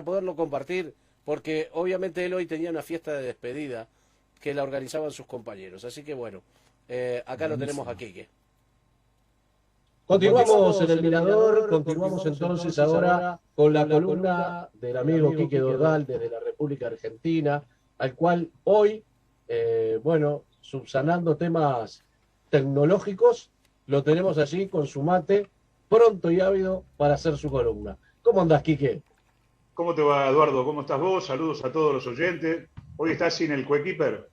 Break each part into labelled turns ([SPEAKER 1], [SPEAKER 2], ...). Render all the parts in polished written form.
[SPEAKER 1] poderlo compartir, porque obviamente él hoy tenía una fiesta de despedida que la organizaban sus compañeros. Así que bueno, acá lo tenemos a
[SPEAKER 2] Buenísimo.
[SPEAKER 1] Quique.
[SPEAKER 2] Continuamos en
[SPEAKER 1] Continuamos
[SPEAKER 2] el
[SPEAKER 1] en el
[SPEAKER 2] Mirador,
[SPEAKER 1] Mirador,
[SPEAKER 2] continuamos
[SPEAKER 1] continuamos
[SPEAKER 2] entonces
[SPEAKER 1] entonces
[SPEAKER 2] ahora
[SPEAKER 1] ahora
[SPEAKER 2] con la
[SPEAKER 1] con la
[SPEAKER 2] columna
[SPEAKER 1] columna
[SPEAKER 2] del
[SPEAKER 1] del
[SPEAKER 2] amigo
[SPEAKER 1] amigo
[SPEAKER 2] Quique
[SPEAKER 1] Quique Dor.
[SPEAKER 2] Dordal desde la República Argentina, al cual hoy, bueno, subsanando temas tecnológicos, lo tenemos allí con su mate, pronto y ávido para hacer su columna. ¿Cómo andás, Quique?
[SPEAKER 3] ¿Cómo te va, Eduardo? ¿Cómo estás vos? Saludos a todos los oyentes. Hoy estás sin el coequiper.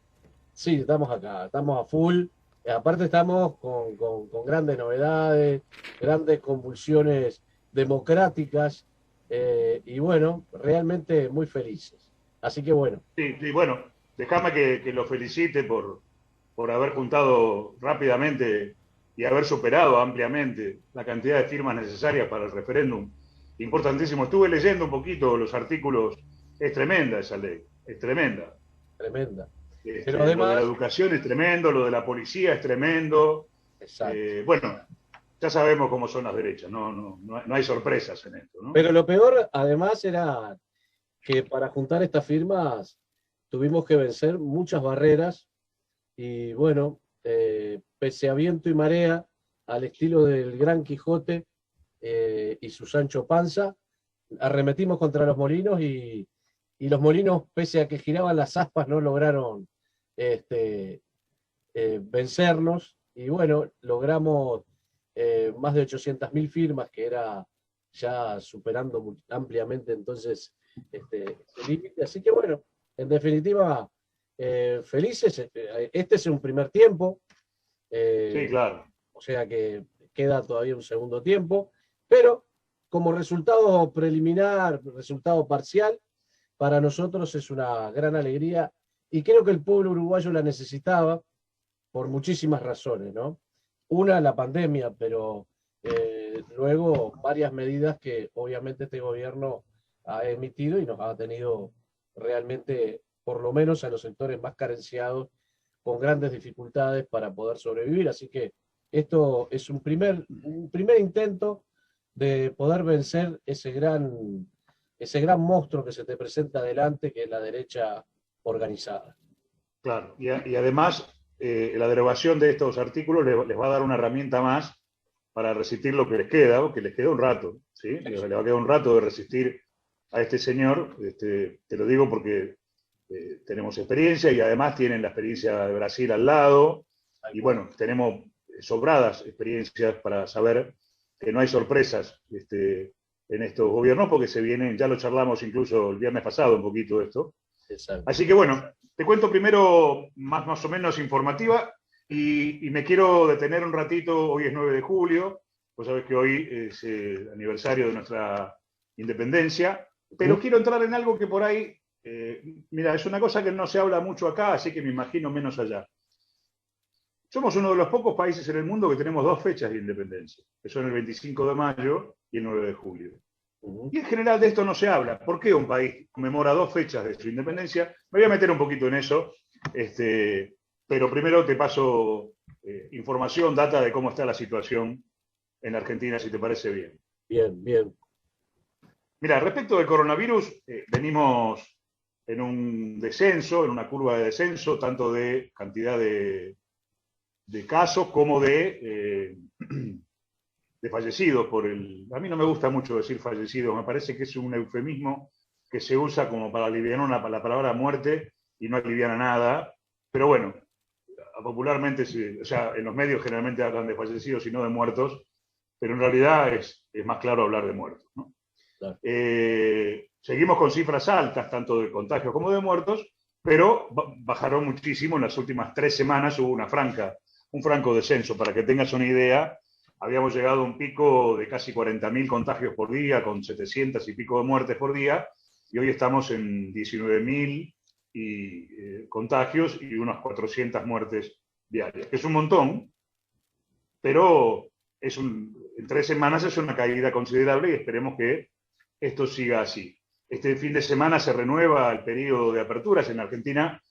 [SPEAKER 2] Sí, estamos acá, estamos a full. Aparte estamos con grandes novedades, grandes convulsiones democráticas y bueno, realmente muy felices. Así que bueno,
[SPEAKER 3] Sí, sí, bueno, déjame que lo felicite por haber juntado rápidamente y haber superado ampliamente la cantidad de firmas necesarias para el referéndum. Importantísimo. Estuve leyendo un poquito los artículos. Es tremenda esa ley, es tremenda.
[SPEAKER 2] tremenda. Pero
[SPEAKER 3] Lo de la
[SPEAKER 2] además,
[SPEAKER 3] educación es tremendo, lo de la policía es tremendo.
[SPEAKER 2] exacto.
[SPEAKER 3] Bueno, ya sabemos cómo son las derechas, no hay sorpresas en esto, ¿no?
[SPEAKER 2] Pero lo peor además era que para juntar estas firmas tuvimos que vencer muchas barreras y bueno, pese a viento y marea, al estilo del Gran Quijote y su Sancho Panza, arremetimos contra los molinos y los molinos, pese a que giraban las aspas, no lograron este, vencernos. Y bueno, logramos más de 800.000 firmas, que era ya superando ampliamente entonces ese límite. Así que bueno, en definitiva, felices. Este es un primer tiempo,
[SPEAKER 3] Sí,
[SPEAKER 2] eh,
[SPEAKER 3] claro.
[SPEAKER 2] o sea que queda todavía un segundo tiempo, pero como resultado preliminar, resultado parcial, para nosotros es una gran alegría y creo que el pueblo uruguayo la necesitaba por muchísimas razones, ¿no? Una, la pandemia, pero luego varias medidas que obviamente este gobierno ha emitido y nos ha tenido realmente, por lo menos a los sectores más carenciados, con grandes dificultades para poder sobrevivir. Así que esto es un primer intento de poder vencer ese gran monstruo que se te presenta adelante, que es la derecha organizada.
[SPEAKER 3] Claro, y además la derogación de estos artículos les va a dar una herramienta más para resistir lo que les queda, o que les queda un rato, ¿sí? Les va a quedar un rato de resistir a este señor, te lo digo porque tenemos experiencia y además tienen la experiencia de Brasil al lado,
[SPEAKER 2] Tal
[SPEAKER 3] y
[SPEAKER 2] cual.
[SPEAKER 3] bueno, tenemos sobradas experiencias para saber que no hay sorpresas en estos gobiernos, porque se vienen, ya lo charlamos incluso el viernes pasado un poquito de esto.
[SPEAKER 2] Exacto.
[SPEAKER 3] Así que bueno, te cuento primero más o menos informativa y me quiero detener un ratito. Hoy es 9 de julio, vos sabés que hoy es el aniversario de nuestra independencia, pero
[SPEAKER 2] ¿Mm?
[SPEAKER 3] quiero entrar en algo que por ahí, mira, es una cosa que no se habla mucho acá, así que me imagino menos allá. Somos uno de los pocos países en el mundo que tenemos dos fechas de independencia, que son el 25 de mayo y el 9 de julio.
[SPEAKER 2] Ujú.
[SPEAKER 3] Y en general de esto no se habla. ¿Por qué un país conmemora dos fechas de su independencia? Me voy a meter un poquito en eso, pero primero te paso información, data de cómo está la situación en Argentina, si te parece bien.
[SPEAKER 2] Bien, bien.
[SPEAKER 3] Mira, respecto del coronavirus, venimos en un descenso, en una curva de descenso, tanto de cantidad de casos como de fallecidos por el... A mí no me gusta mucho decir fallecidos, me parece que es un eufemismo que se usa como para aliviar la palabra muerte y no aliviana nada, pero bueno, popularmente, o sea, en los medios generalmente hablan de fallecidos y no de muertos, pero en realidad es más claro hablar de muertos, ¿no?
[SPEAKER 2] Claro.
[SPEAKER 3] Seguimos con cifras altas, tanto de contagios como de muertos, pero bajaron muchísimo. En las últimas 3 semanas hubo un franco descenso. Para que tengas una idea, habíamos llegado a un pico de casi 40.000 contagios por día, con 700 y pico de muertes por día, y hoy estamos en 19.000 contagios y unas 400 muertes diarias, que es un montón, pero en 3 semanas es una caída considerable y esperemos que esto siga así. Este fin de semana se renueva el periodo de aperturas en Argentina.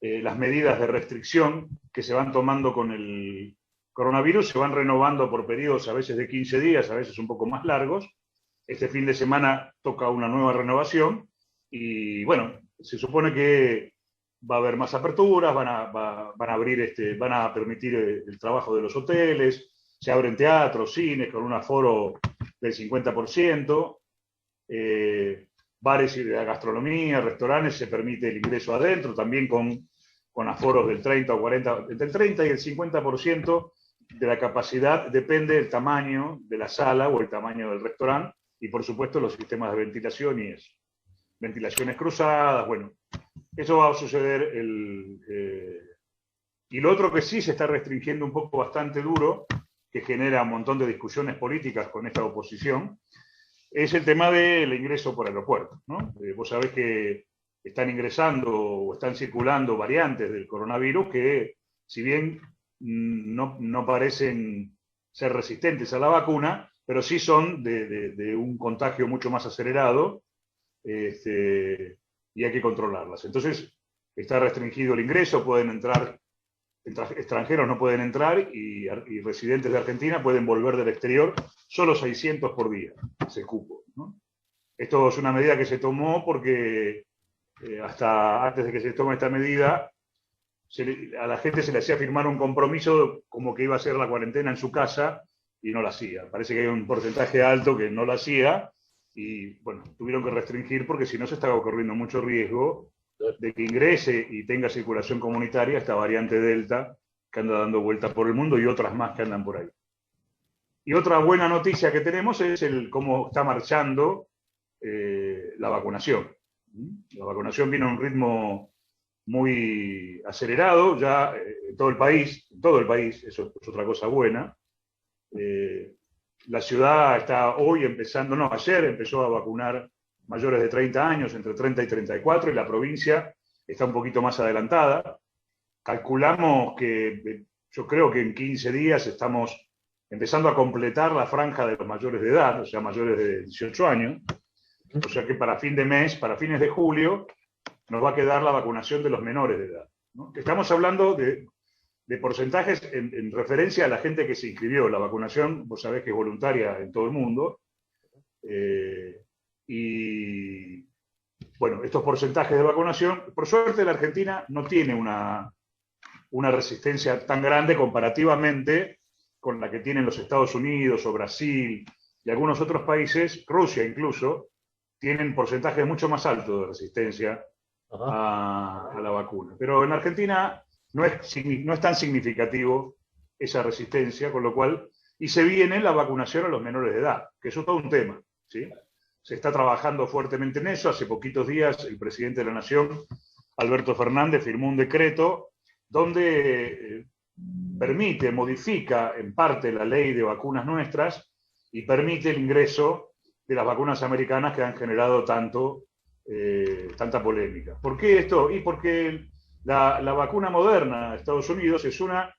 [SPEAKER 3] Las medidas de restricción que se van tomando con el coronavirus se van renovando por periodos a veces de 15 días, a veces un poco más largos, Este fin de semana toca una nueva renovación y bueno, se supone que va a haber más aperturas, van a abrir, van a permitir el trabajo de los hoteles, se abren teatros, cines con un aforo del 50%, bares y de la gastronomía, restaurantes, se permite el ingreso adentro, también con aforos del 30 o 40, entre el 30 y el 50% de la capacidad, depende del tamaño de la sala o el tamaño del restaurante, y por supuesto los sistemas de ventilación y eso. Ventilaciones cruzadas, bueno, eso va a suceder. Y lo otro que sí se está restringiendo un poco bastante duro, que genera un montón de discusiones políticas con esta oposición, es el tema del ingreso por aeropuerto, ¿no? Vos sabés que están ingresando o están circulando variantes del coronavirus que, si bien no parecen ser resistentes a la vacuna, pero sí son de un contagio mucho más acelerado, y hay que controlarlas. Entonces, está restringido el ingreso, pueden entrar, extranjeros no pueden entrar y residentes de Argentina pueden volver del exterior, solo 600 por día, ese cupo, ¿no? Esto es una medida que se tomó porque hasta antes de que se tome esta medida, a la gente se le hacía firmar un compromiso como que iba a hacer la cuarentena en su casa y no la hacía. Parece que hay un porcentaje alto que no la hacía y, bueno, tuvieron que restringir porque si no se estaba corriendo mucho riesgo de que ingrese y tenga circulación comunitaria esta variante Delta que anda dando vueltas por el mundo y otras más que andan por ahí. Y otra buena noticia que tenemos es cómo está marchando la vacunación. La vacunación viene a un ritmo muy acelerado, ya en todo el país, eso es otra cosa buena. La ciudad está hoy empezando, no, ayer empezó a vacunar mayores de 30 años, entre 30 y 34, y la provincia está un poquito más adelantada. Calculamos que yo creo que en 15 días estamos empezando a completar la franja de los mayores de edad, o sea, mayores de 18 años. O sea que para fin de mes, para fines de julio, nos va a quedar la vacunación de los menores de edad, ¿no? Estamos hablando de porcentajes en referencia a la gente que se inscribió. La vacunación, vos sabés que es voluntaria en todo el mundo. Y bueno, estos porcentajes de vacunación, por suerte la Argentina no tiene una resistencia tan grande comparativamente con la que tienen los Estados Unidos o Brasil y algunos otros países, Rusia incluso, tienen porcentajes mucho más altos de resistencia a la vacuna. Pero en Argentina no es tan significativo esa resistencia, con lo cual, y se viene la vacunación a los menores de edad, que eso es todo un tema, ¿sí? Se está trabajando fuertemente en eso. Hace poquitos días el presidente de la Nación, Alberto Fernández, firmó un decreto donde modifica en parte la ley de vacunas nuestras y permite el ingreso de las vacunas americanas que han generado tanta polémica. ¿Por qué esto? Y porque la vacuna Moderna de Estados Unidos es una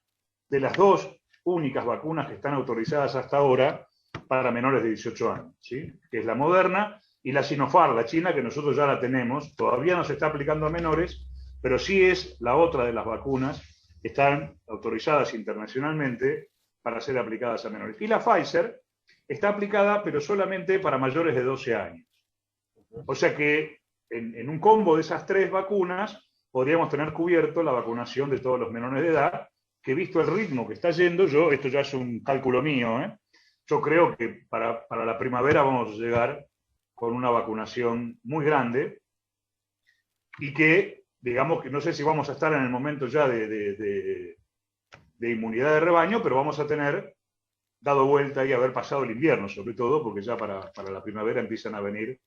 [SPEAKER 3] de las dos únicas vacunas que están autorizadas hasta ahora para menores de 18 años, ¿sí? Que es la Moderna, y la Sinopharm, la china, que nosotros ya la tenemos, todavía no se está aplicando a menores, pero sí es la otra de las vacunas que están autorizadas internacionalmente para ser aplicadas a menores. Y la Pfizer está aplicada, pero solamente para mayores de 12 años. O sea que en un combo de esas tres vacunas podríamos tener cubierto la vacunación de todos los menores de edad, que visto el ritmo que está yendo, esto ya es un cálculo mío, yo creo que para la primavera vamos a llegar con una vacunación muy grande y que, digamos, que no sé si vamos a estar en el momento ya de inmunidad de rebaño, pero vamos a tener dado vuelta y haber pasado el invierno, sobre todo, porque ya para la primavera empiezan a venir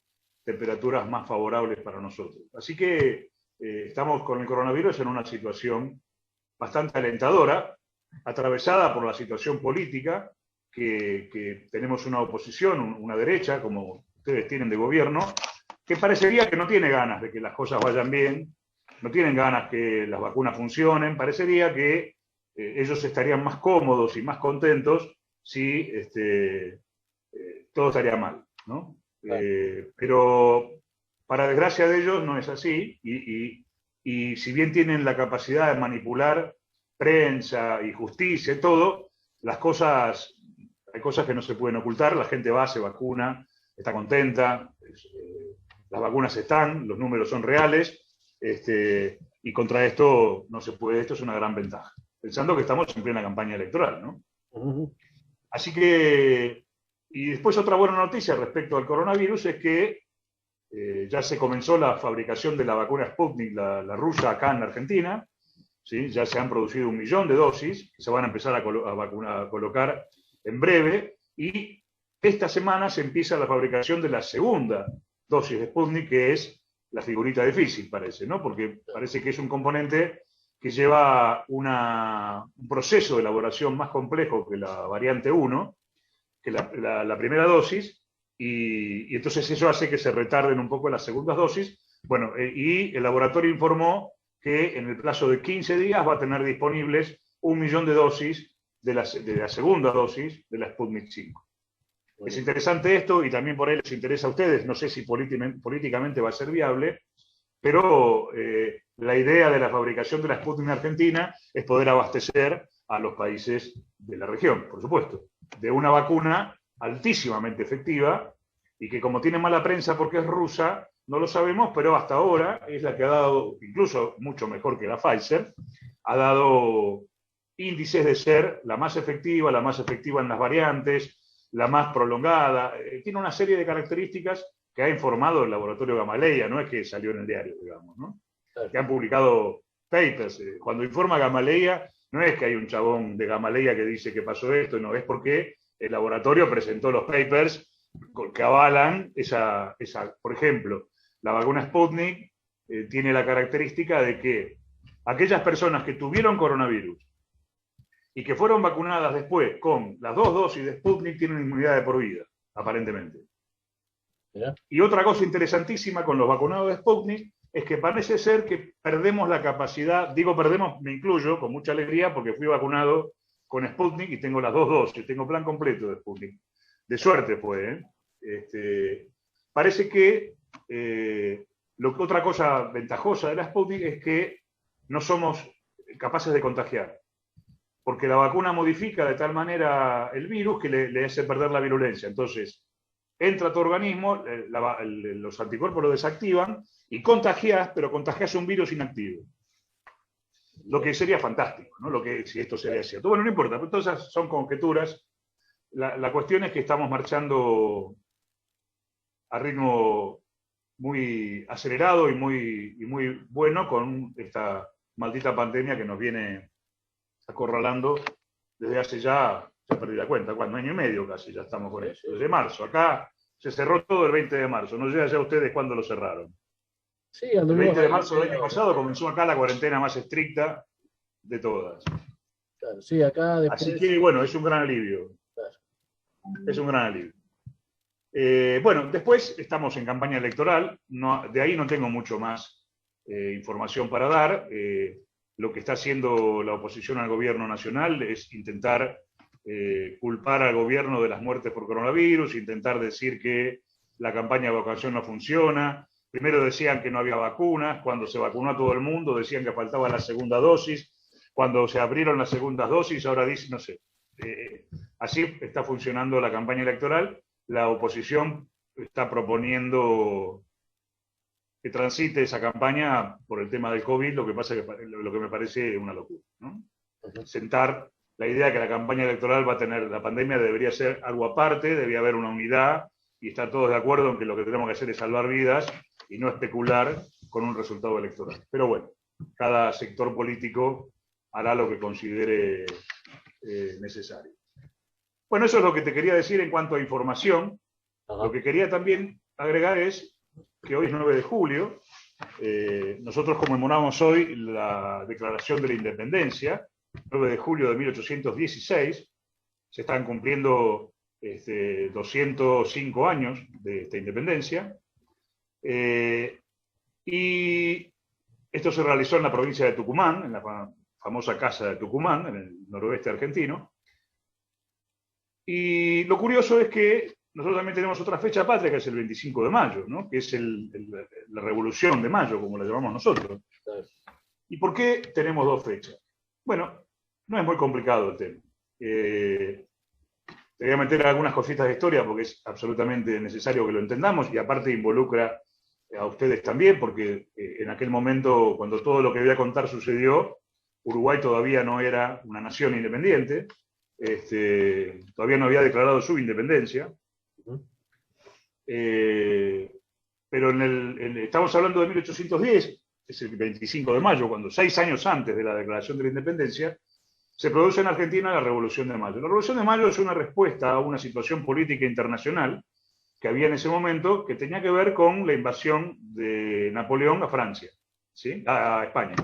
[SPEAKER 3] temperaturas más favorables para nosotros. Así que estamos con el coronavirus en una situación bastante alentadora, atravesada por la situación política, que tenemos una oposición, una derecha, como ustedes tienen de gobierno, que parecería que no tiene ganas de que las cosas vayan bien, no tienen ganas que las vacunas funcionen, parecería que ellos estarían más cómodos y más contentos si todo estaría mal, ¿no? Pero para desgracia de ellos no es así, y si bien tienen la capacidad de manipular prensa y justicia y todo, hay cosas que no se pueden ocultar. La gente va, se vacuna, está contenta, las vacunas están, los números son reales, y contra esto no se puede, esto es una gran ventaja, pensando que estamos en plena campaña electoral, ¿no? Así que, y después otra buena noticia respecto al coronavirus es que ya se comenzó la fabricación de la vacuna Sputnik, la rusa, acá en la Argentina, ¿sí? Ya se han producido 1 millón de dosis, que se van a empezar a colocar en breve, y esta semana se empieza la fabricación de la segunda dosis de Sputnik, que es la figurita difícil, parece, ¿no? Porque parece que es un componente que lleva un proceso de elaboración más complejo que la variante 1, que la primera dosis, y entonces eso hace que se retarden un poco las segundas dosis. Bueno, y el laboratorio informó que en el plazo de 15 días va a tener disponibles 1 millón de dosis de la segunda dosis de la Sputnik 5. Es interesante esto, y también por ahí les interesa a ustedes, no sé si políticamente va a ser viable, pero la idea de la fabricación de la Sputnik en Argentina es poder abastecer a los países de la región, por supuesto, de una vacuna altísimamente efectiva, y que como tiene mala prensa porque es rusa, no lo sabemos, pero hasta ahora es la que ha dado, incluso mucho mejor que la Pfizer, ha dado índices de ser la más efectiva en las variantes, la más prolongada, tiene una serie de características que ha informado el laboratorio Gamaleya, no es que salió en el diario, digamos, ¿no? Que han publicado papers. Cuando informa Gamaleya, no es que hay un chabón de Gamaleya que dice que pasó esto, no, es porque el laboratorio presentó los papers que avalan esa por ejemplo, la vacuna Sputnik tiene la característica de que aquellas personas que tuvieron coronavirus y que fueron vacunadas después con las 2 dosis de Sputnik tienen inmunidad de por vida, aparentemente. ¿Ya? Y otra cosa interesantísima con los vacunados de Sputnik es que parece ser que perdemos la capacidad, digo perdemos, me incluyo con mucha alegría porque fui vacunado con Sputnik y tengo las 2 dosis, tengo plan completo de Sputnik. De suerte fue, parece que otra cosa ventajosa de la Sputnik es que no somos capaces de contagiar, porque la vacuna modifica de tal manera el virus que le hace perder la virulencia. Entonces, entra a tu organismo, los anticuerpos lo desactivan y contagias, pero contagias un virus inactivo. Lo que sería fantástico, ¿no? Si esto sería cierto. Bueno, no importa, pero todas esas son conjeturas. La cuestión es que estamos marchando a ritmo muy acelerado y muy bueno con esta maldita pandemia que nos viene acorralando desde hace ya perdí la cuenta, ¿cuándo? 1 año y medio casi ya estamos con eso, desde marzo. Acá se cerró todo el 20 de marzo, no sé ya ustedes cuándo lo cerraron.
[SPEAKER 2] Sí,
[SPEAKER 3] el 20 de marzo del año pasado comenzó acá la cuarentena más estricta de todas.
[SPEAKER 2] Claro, sí, acá después...
[SPEAKER 3] Así que bueno, es un gran alivio. Claro. Es un gran alivio. Bueno, después estamos en campaña electoral, de ahí no tengo mucho más información para dar. Lo que está haciendo la oposición al gobierno nacional es intentar culpar al gobierno de las muertes por coronavirus, intentar decir que la campaña de vacunación no funciona. Primero decían que no había vacunas, cuando se vacunó a todo el mundo decían que faltaba la segunda dosis, cuando se abrieron las segundas dosis ahora dicen, no sé. Así está funcionando la campaña electoral. La oposición está proponiendo que transite esa campaña por el tema del COVID, lo que me parece una locura, ¿no? Sentar la idea de que la campaña electoral va a tener, la pandemia debería ser algo aparte, debería haber una unidad, y estar todos de acuerdo en que lo que tenemos que hacer es salvar vidas y no especular con un resultado electoral. Pero bueno, cada sector político hará lo que considere necesario. Bueno, eso es lo que te quería decir en cuanto a información. Lo que quería también agregar es que hoy es 9 de julio, nosotros conmemoramos hoy la Declaración de la Independencia, 9 de julio de 1816, se están cumpliendo 205 años de esta independencia, y esto se realizó en la provincia de Tucumán, en la famosa Casa de Tucumán, en el noroeste argentino. Y lo curioso es que nosotros también tenemos otra fecha patria, que es el 25 de mayo, ¿no? Que es la Revolución de Mayo, como la llamamos nosotros. ¿Y por qué tenemos 2 fechas? Bueno, no es muy complicado el tema. te voy a meter algunas cositas de historia porque es absolutamente necesario que lo entendamos y aparte involucra a ustedes también, porque en aquel momento, cuando todo lo que voy a contar sucedió, Uruguay todavía no era una nación independiente, todavía no había declarado su independencia. Pero estamos hablando de 1810, es el 25 de mayo, cuando 6 años antes de la declaración de la independencia, se produce en Argentina la Revolución de Mayo. La Revolución de Mayo es una respuesta a una situación política internacional que había en ese momento que tenía que ver con la invasión de Napoleón a Francia, ¿sí? A España.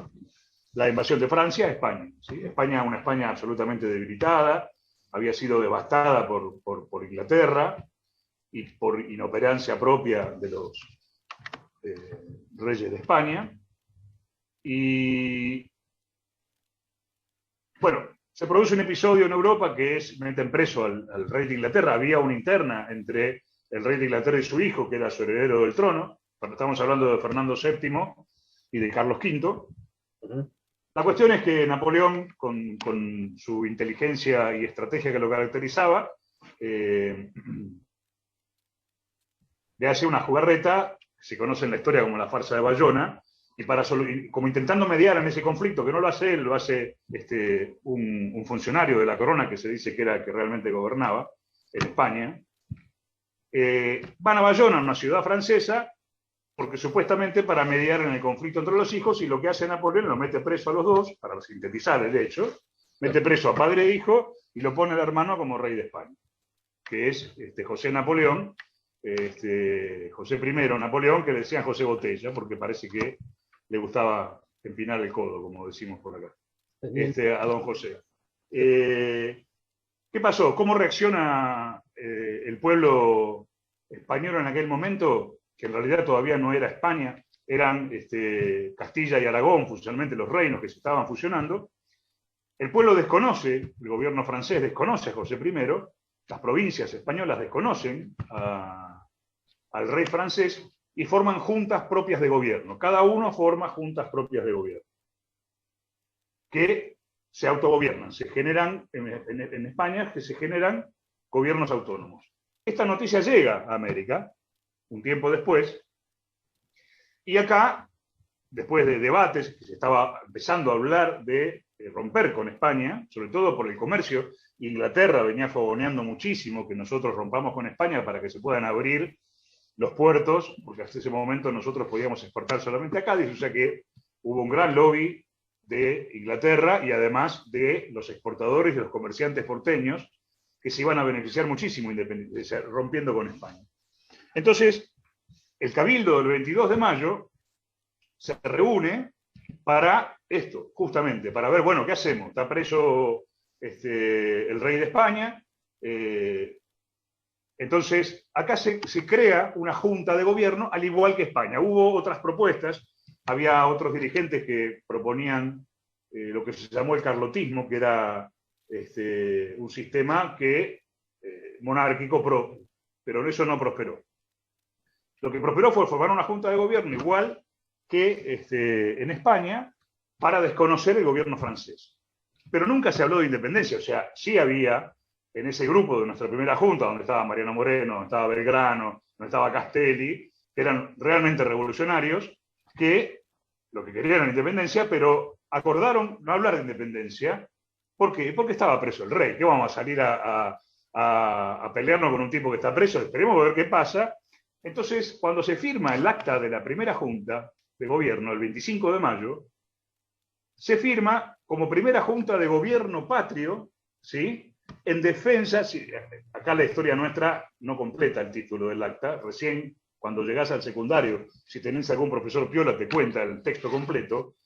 [SPEAKER 3] La invasión de Francia a España, ¿sí? España, una España absolutamente debilitada, había sido devastada por Inglaterra y por inoperancia propia de los reyes de España. Y bueno, se produce un episodio en Europa que es, meten preso al rey de Inglaterra. Había una interna entre el rey de Inglaterra y su hijo, que era su heredero del trono. Estamos hablando de Fernando VII y de Carlos V. La cuestión es que Napoleón, con su inteligencia y estrategia que lo caracterizaba, le hace una jugarreta, que se conoce en la historia como la farsa de Bayona, y como intentando mediar en ese conflicto, que no lo hace él, lo hace un funcionario de la corona que se dice que era el que realmente gobernaba en España. Van a Bayona, una ciudad francesa, porque supuestamente para mediar en el conflicto entre los hijos, y lo que hace Napoleón, lo mete preso a los dos, para sintetizar el hecho, mete preso a padre e hijo, y lo pone al hermano como rey de España, que es José Napoleón, José I Napoleón, que le decían José Botella, porque parece que le gustaba empinar el codo, como decimos por acá, a don José. ¿Qué pasó? ¿Cómo reacciona el pueblo español en aquel momento? Que en realidad todavía no era España, eran Castilla y Aragón, funcionalmente los reinos que se estaban fusionando. El pueblo desconoce, el gobierno francés desconoce a José I, las provincias españolas desconocen al rey francés y forman juntas propias de gobierno. Cada uno forma juntas propias de gobierno, que se autogobiernan, se generan, en España, que se generan gobiernos autónomos. Esta noticia llega a América, un tiempo después, y acá, después de debates, que se estaba empezando a hablar de romper con España, sobre todo por el comercio. Inglaterra venía fogoneando muchísimo que nosotros rompamos con España para que se puedan abrir los puertos, porque hasta ese momento nosotros podíamos exportar solamente a Cádiz, o sea que hubo un gran lobby de Inglaterra y además de los exportadores y los comerciantes porteños que se iban a beneficiar muchísimo rompiendo con España. Entonces, el Cabildo del 22 de mayo se reúne para esto, justamente, para ver, bueno, ¿qué hacemos? Está preso el rey de España. Entonces, acá se crea una junta de gobierno, al igual que España. Hubo otras propuestas, había otros dirigentes que proponían lo que se llamó el carlotismo, que era un sistema monárquico propio, pero eso no prosperó. Lo que prosperó fue formar una junta de gobierno igual que en España para desconocer el gobierno francés. Pero nunca se habló de independencia, o sea, sí había en ese grupo de nuestra primera junta, donde estaba Mariano Moreno, donde estaba Belgrano, donde estaba Castelli, que eran realmente revolucionarios, que lo que querían era independencia, pero acordaron no hablar de independencia. ¿Por qué? Porque estaba preso el rey. ¿Qué vamos a salir a pelearnos con un tipo que está preso? Esperemos a ver qué pasa. Entonces, cuando se firma el acta de la primera junta de gobierno, el 25 de mayo, se firma como primera junta de gobierno patrio, ¿sí?, en defensa, acá la historia nuestra no completa el título del acta, recién cuando llegás al secundario, si tenés algún profesor piola te cuenta el texto completo,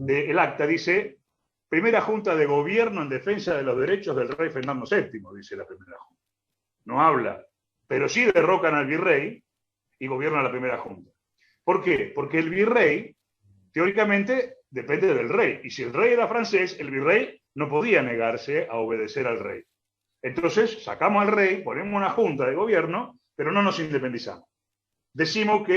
[SPEAKER 3] el acta dice, primera junta de gobierno en defensa de los derechos del rey Fernando VII, dice la primera junta. No habla, pero sí derrocan al virrey y gobierna la primera junta. ¿Por qué? Porque el virrey, teóricamente, depende del rey, y si el rey era francés, el virrey no podía negarse a obedecer al rey. Entonces, sacamos al rey, ponemos una junta de gobierno, pero no nos independizamos. Decimos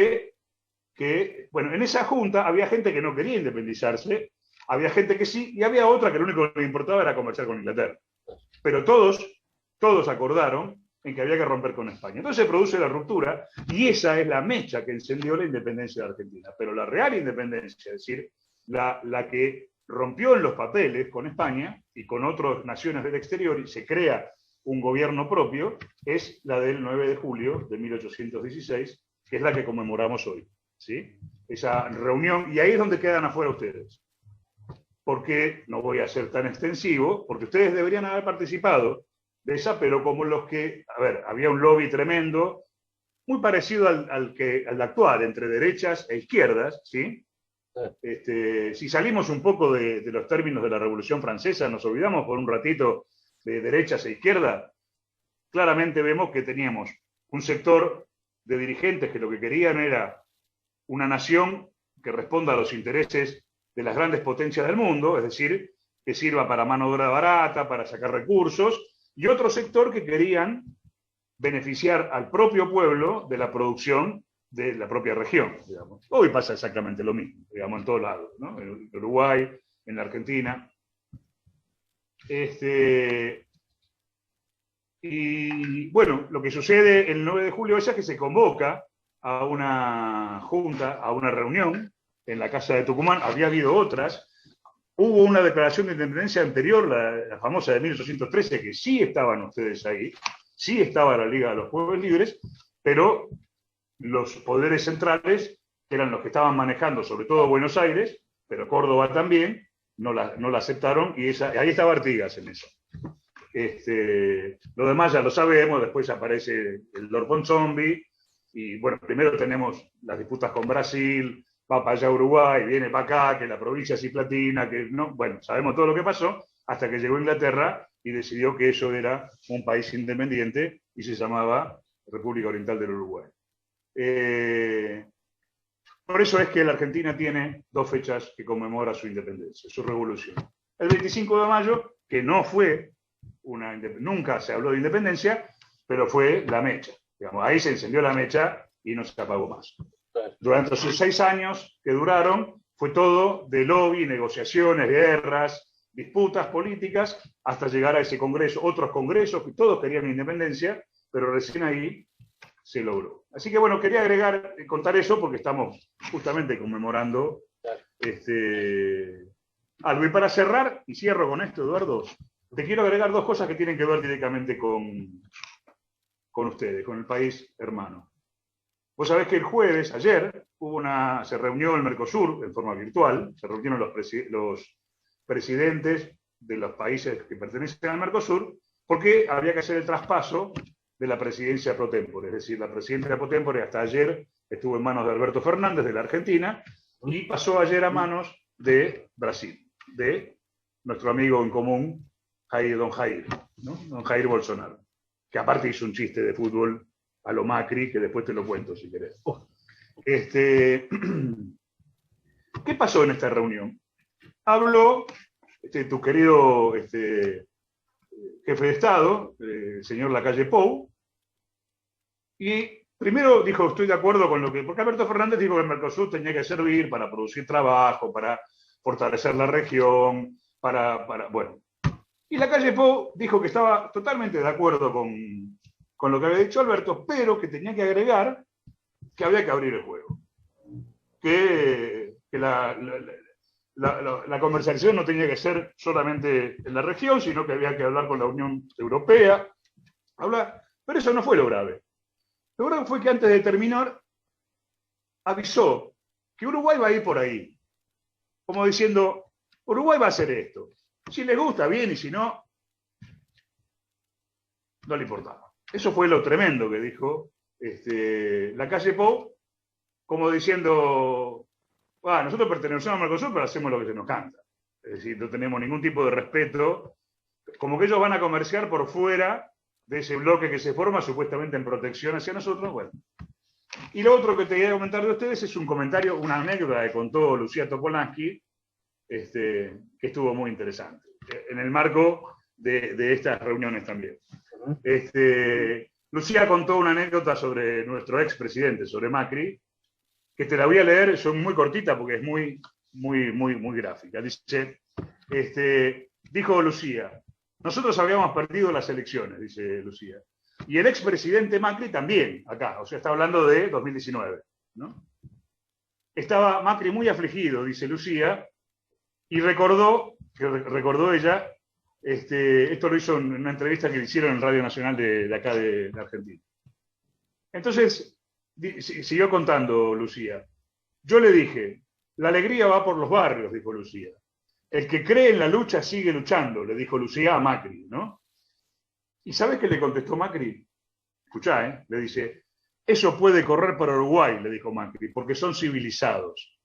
[SPEAKER 3] bueno, en esa junta había gente que no quería independizarse, había gente que sí, y había otra que lo único que le importaba era comerciar con Inglaterra. Pero todos todos acordaron en que había que romper con España. Entonces se produce la ruptura y esa es la mecha que encendió la independencia de Argentina. Pero la real independencia, es decir, la que rompió en los papeles con España y con otras naciones del exterior y se crea un gobierno propio, es la del 9 de julio de 1816, que es la que conmemoramos hoy. ¿Sí? Esa reunión, y ahí es donde quedan afuera ustedes. Porque no voy a ser tan extensivo, porque ustedes deberían haber participado de esa, pero como los que, a ver, había un lobby tremendo, muy parecido al actual, entre derechas e izquierdas, ¿sí? Si salimos un poco de los términos de la Revolución Francesa, nos olvidamos por un ratito de derechas e izquierdas, claramente vemos que teníamos un sector de dirigentes que lo que querían era una nación que responda a los intereses de las grandes potencias del mundo, es decir, que sirva para mano de obra barata, para sacar recursos, y otro sector que querían beneficiar al propio pueblo de la producción de la propia región, digamos. Hoy pasa exactamente lo mismo, digamos, en todos lados, ¿no? En Uruguay, en la Argentina. Y bueno, lo que sucede el 9 de julio es que se convoca a una junta, a una reunión en la Casa de Tucumán. Había habido otras. Hubo una declaración de independencia anterior, la famosa de 1813, que sí estaban ustedes ahí, sí estaba la Liga de los Pueblos Libres, pero los poderes centrales, que eran los que estaban manejando, sobre todo Buenos Aires, pero Córdoba también, no la aceptaron, y ahí estaba Artigas en eso. Lo demás ya lo sabemos, después aparece el Lord Ponsonby, y bueno, primero tenemos las disputas con Brasil, va para allá Uruguay, viene para acá, que la provincia cisplatina, que no, bueno, sabemos todo lo que pasó, hasta que llegó Inglaterra y decidió que eso era un país independiente y se llamaba República Oriental del Uruguay. Por eso es que la Argentina tiene dos fechas que conmemora su independencia, su revolución. El 25 de mayo, que no fue nunca se habló de independencia, pero fue la mecha. Digamos, ahí se encendió la mecha y no se apagó más. Durante esos 6 años que duraron, fue todo de lobby, negociaciones, guerras, disputas políticas, hasta llegar a ese congreso, otros congresos que todos querían independencia, pero recién ahí se logró. Así que bueno, quería contar eso porque estamos justamente conmemorando algo. Y para cerrar, y cierro con esto, Eduardo, te quiero agregar 2 cosas que tienen que ver directamente con ustedes, con el país hermano. Vos sabés que el jueves, ayer, se reunió el Mercosur en forma virtual, se reunieron los presidentes de los países que pertenecen al Mercosur, porque había que hacer el traspaso de la presidencia pro tempore, es decir, la presidencia pro tempore hasta ayer estuvo en manos de Alberto Fernández, de la Argentina, y pasó ayer a manos de Brasil, de nuestro amigo en común, don Jair, ¿no? Don Jair Bolsonaro, que aparte hizo un chiste de fútbol a lo Macri, que después te lo cuento si querés. ¿Qué pasó en esta reunión? Habló tu querido jefe de Estado, el señor Lacalle Pou, y primero dijo, estoy de acuerdo con lo que... Porque Alberto Fernández dijo que el Mercosur tenía que servir para producir trabajo, para fortalecer la región, bueno. Y Lacalle Pou dijo que estaba totalmente de acuerdo con lo que había dicho Alberto, pero que tenía que agregar que había que abrir el juego. Que la conversación no tenía que ser solamente en la región, sino que había que hablar con la Unión Europea. Pero eso no fue lo grave. Lo grave fue que antes de terminar avisó que Uruguay va a ir por ahí. Como diciendo, Uruguay va a hacer esto. Si les gusta, bien, y si no, no le importaba. Eso fue lo tremendo que dijo Lacalle Pou, como diciendo, nosotros pertenecemos al Mercosur, pero hacemos lo que se nos canta. Es decir, no tenemos ningún tipo de respeto. Como que ellos van a comerciar por fuera de ese bloque que se forma supuestamente en protección hacia nosotros. Bueno. Y lo otro que te quería comentar de ustedes es un comentario, una anécdota que contó Lucía Topolansky, que estuvo muy interesante, en el marco de estas reuniones también. Lucía contó una anécdota sobre nuestro expresidente, sobre Macri, que te la voy a leer, son muy cortita porque es muy gráfica. Dice, dijo Lucía, nosotros habíamos perdido las elecciones, dice Lucía. Y el expresidente Macri también, acá, o sea, está hablando de 2019, ¿no? Estaba Macri muy afligido, dice Lucía, y recordó ella, esto lo hizo en una entrevista que le hicieron en Radio Nacional de acá de Argentina. Entonces, siguió contando Lucía. Yo le dije, la alegría va por los barrios, dijo Lucía. El que cree en la lucha sigue luchando, le dijo Lucía a Macri, ¿no? ¿Y sabes qué le contestó Macri? Escuchá, ¿eh? Le dice, eso puede correr para Uruguay, le dijo Macri, porque son civilizados.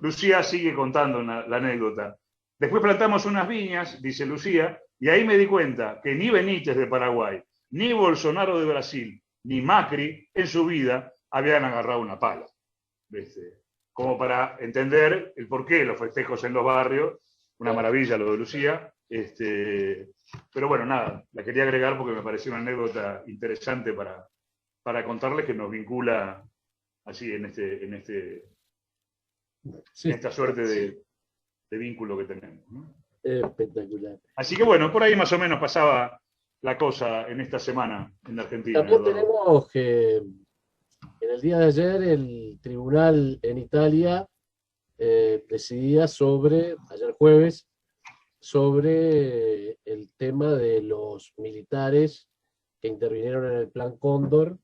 [SPEAKER 3] Lucía sigue contando la anécdota. Después plantamos unas viñas, dice Lucía, y ahí me di cuenta que ni Benítez de Paraguay, ni Bolsonaro de Brasil, ni Macri en su vida habían agarrado una pala. Como para entender el porqué de los festejos en los barrios. Una maravilla lo de Lucía. Pero bueno, nada, la quería agregar porque me pareció una anécdota interesante para contarles que nos vincula así en esta suerte de vínculo que tenemos, ¿no?
[SPEAKER 2] Espectacular.
[SPEAKER 3] Así que bueno, por ahí más o menos pasaba la cosa en esta semana en Argentina.
[SPEAKER 2] También tenemos que en el día de ayer el tribunal en Italia decidía ayer jueves, sobre el tema de los militares que intervinieron en el Plan Cóndor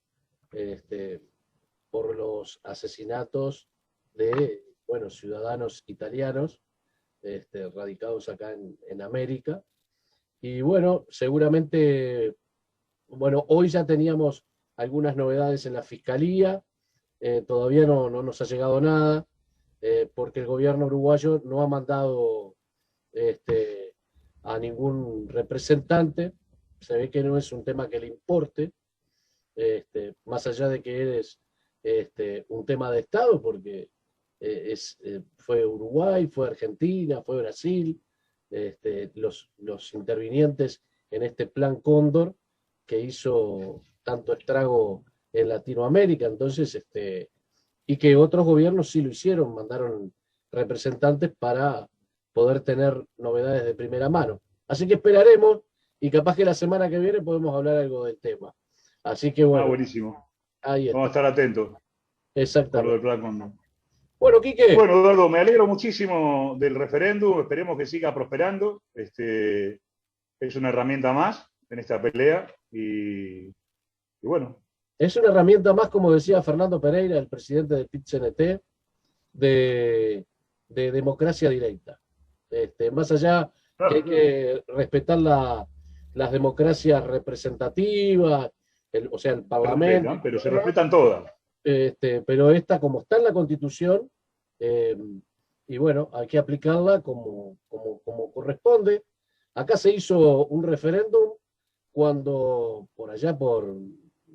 [SPEAKER 2] por los asesinatos de ciudadanos italianos radicados acá en América. Y bueno, seguramente, hoy ya teníamos algunas novedades en la Fiscalía, todavía no nos ha llegado nada, porque el gobierno uruguayo no ha mandado a ningún representante. Se ve que no es un tema que le importe, más allá de que es un tema de Estado, porque fue Uruguay, fue Argentina, fue Brasil, los intervinientes en este Plan Cóndor que hizo tanto estrago en Latinoamérica. Entonces, y que otros gobiernos sí lo hicieron, mandaron representantes para poder tener novedades de primera mano. Así que esperaremos, y capaz que la semana que viene podemos hablar algo del tema. Así que bueno.
[SPEAKER 3] Buenísimo.
[SPEAKER 2] Ahí está.
[SPEAKER 3] Vamos a estar atentos.
[SPEAKER 2] Exactamente.
[SPEAKER 3] Por lo del Plan Cóndor.
[SPEAKER 2] Bueno, Quique.
[SPEAKER 3] Bueno, Eduardo, me alegro muchísimo del referéndum, esperemos que siga prosperando. Es una herramienta más en esta pelea y bueno.
[SPEAKER 2] Es una herramienta más, como decía Fernando Pereira, el presidente del PIT-CNT, de democracia directa. Más allá que hay que respetar las democracias representativas, o sea, el Parlamento.
[SPEAKER 3] Pero se respetan todas.
[SPEAKER 2] Pero esta, como está en la Constitución, y bueno, hay que aplicarla como corresponde. Acá se hizo un referéndum cuando, por allá por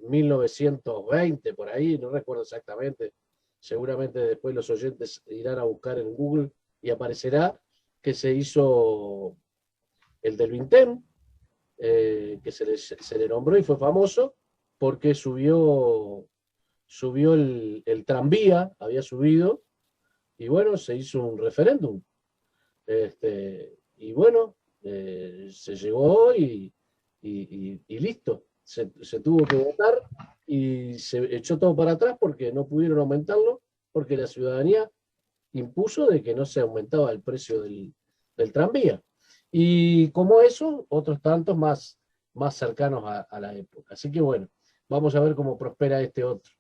[SPEAKER 2] 1920, por ahí, no recuerdo exactamente, seguramente después los oyentes irán a buscar en Google y aparecerá que se hizo el del Vintén, que se le nombró y fue famoso porque subió el tranvía, había subido, y bueno, se hizo un referéndum. Y bueno, se llegó y listo. Se tuvo que votar y se echó todo para atrás porque no pudieron aumentarlo, porque la ciudadanía impuso de que no se aumentaba el precio del tranvía. Y como eso, otros tantos más cercanos a la época. Así que bueno, vamos a ver cómo prospera este otro.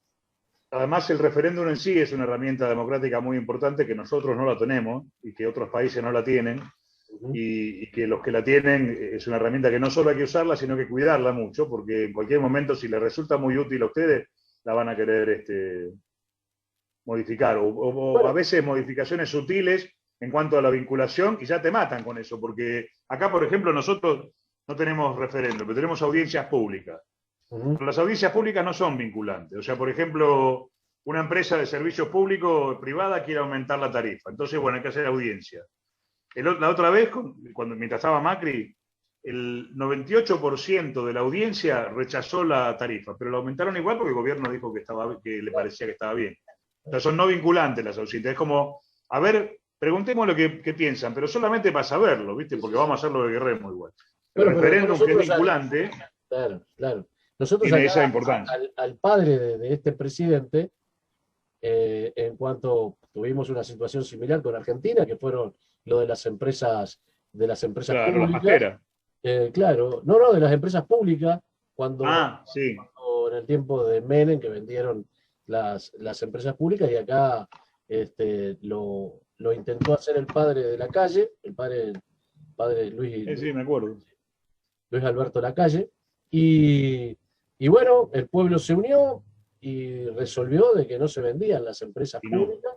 [SPEAKER 3] Además, el referéndum en sí es una herramienta democrática muy importante que nosotros no la tenemos y que otros países no la tienen. Y que los que la tienen es una herramienta que no solo hay que usarla, sino que cuidarla mucho, porque en cualquier momento, si les resulta muy útil a ustedes, la van a querer modificar. O a veces modificaciones sutiles en cuanto a la vinculación, y ya te matan con eso, porque acá, por ejemplo, nosotros no tenemos referéndum, pero tenemos audiencias públicas. Pero las audiencias públicas no son vinculantes. O sea, por ejemplo, una empresa de servicios públicos privada quiere aumentar la tarifa. Entonces, bueno, hay que hacer audiencia. La otra vez, mientras estaba Macri, el 98% de la audiencia rechazó la tarifa, pero la aumentaron igual porque el gobierno dijo que le parecía que estaba bien. O sea, son no vinculantes las audiencias. Es como, a ver, preguntemos lo que piensan, pero solamente para saberlo, ¿viste? Porque vamos a hacer lo que queremos igual. El
[SPEAKER 2] Bueno, pero
[SPEAKER 3] referéndum que es
[SPEAKER 2] nosotros,
[SPEAKER 3] vinculante
[SPEAKER 2] claro, claro. Nosotros
[SPEAKER 3] tiene
[SPEAKER 2] acá,
[SPEAKER 3] esa importancia.
[SPEAKER 2] al padre de este presidente, en cuanto tuvimos una situación similar con Argentina, que fueron lo de las empresas
[SPEAKER 3] Claro, las
[SPEAKER 2] públicas,
[SPEAKER 3] pasteras.
[SPEAKER 2] claro, no, de las empresas públicas, cuando
[SPEAKER 3] Ah, sí.
[SPEAKER 2] en el tiempo de Menem, que vendieron las empresas públicas, y acá lo intentó hacer el padre de la calle, padre
[SPEAKER 3] Sí, me acuerdo.
[SPEAKER 2] Luis Alberto Lacalle, y bueno, el pueblo se unió y resolvió de que no se vendían las empresas
[SPEAKER 3] Y no.
[SPEAKER 2] públicas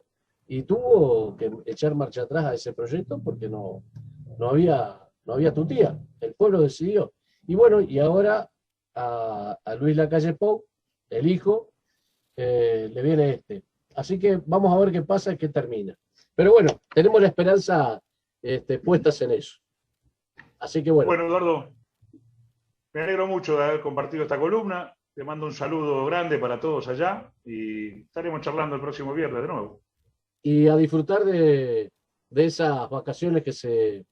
[SPEAKER 2] y tuvo que echar marcha atrás a ese proyecto porque no había tutía. El pueblo decidió. Y bueno, y ahora a Luis Lacalle Pou, el hijo, le viene este. Así que vamos a ver qué pasa y qué termina. Pero bueno, tenemos la esperanza puestas en eso. Así que bueno.
[SPEAKER 3] Bueno, Eduardo, me alegro mucho de haber compartido esta columna. Te mando un saludo grande para todos allá y estaremos charlando el próximo viernes de nuevo.
[SPEAKER 2] Y a disfrutar de esas vacaciones que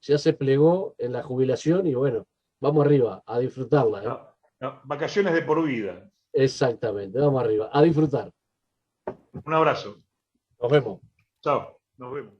[SPEAKER 2] ya se plegó en la jubilación y bueno, vamos arriba, a disfrutarla.
[SPEAKER 3] No, no, vacaciones de por vida.
[SPEAKER 2] Exactamente, vamos arriba, a disfrutar.
[SPEAKER 3] Un abrazo.
[SPEAKER 2] Nos vemos.
[SPEAKER 3] Chao. Nos vemos.